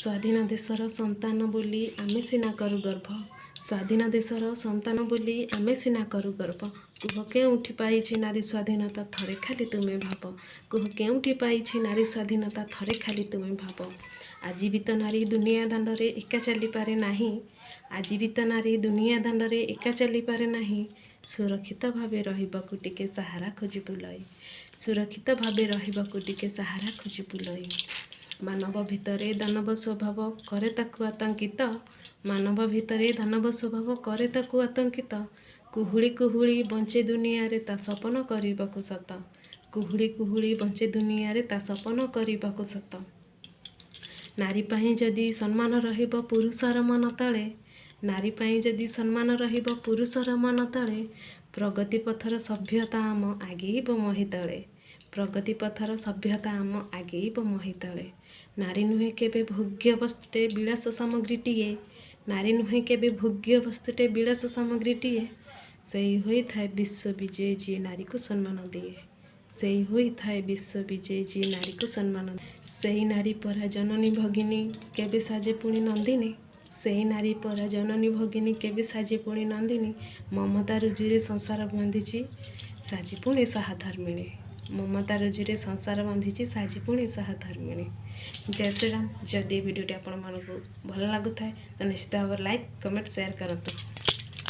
स्वाधीन देशर संतान बोली आमे सिना करू गर्भ। स्वाधीन देशर संतान बोली आमे सिना करू गर्भ। कुह केउठी पाइछि नारी स्वाधीनता थरे खाली तुमे भाब। कुह केउठी पाइछि नारी स्वाधीनता थरे खाली तुमे भाब। आजि भी तो नारी दुनिया दांडरे एका चली पारे नाही। आजि भी तो नारी दुनिया दांडरे एका चली पारे नाही। सुरक्षित भावे रहिबाकु टिके सहारा खोजी बुलाई। सुरक्षित भावे रहिबाकु टिके सहारा खोजी बुलाई। मानव भितरे दानव स्वभाव करे ताकु आतंकित। मानव भितरे दानव स्वभाव करे ताकु आतंकित। कुहुड़ी कुहुड़ी बंचे दुनिया रे ता सपन करिबाकु सत। कुहुड़ी कुहुड़ी बंचे दुनिया रे ता सपन करिबाकु सत। नारी पाई जदि सम्मान रहिबो पुरुषर मन तले। नारी पाई जदि सम्मान रहिबो पुरुषर मन तले। प्रगति पथर सभ्यता आम आगेइब महितले। प्रगति पथर सभ्यता आम आगेइब महितले। नारी नुहे केबे भोग्य वस्तुटे विलास सामग्रीटीए। नारी नुहे केबे भोग्य वस्तुटे विलास सामग्रीटीए। सेई होई थाए विश्व विजय जी नारी को सम्मान दिए। सेई होई थाए विश्व विजय जी नारी को सम्मान। सेई नारी परा जननी भगिनी केबे साजे पुणी नंदिनी। सेई नारी परा जननी भगिनी केबे साजे पुणी नंदिनी। ममता रुजुरे संसार बांधिची साजी पुणी साहा धर्मिणी। ममता रुजुरे संसार बांधिची साजी पुणी साहा धर्मिणी। जय श्री राम। जदि वीडियोटी आपण मानक भल लगुए तो निश्चित भाव लाइक कमेंट शेयर करते।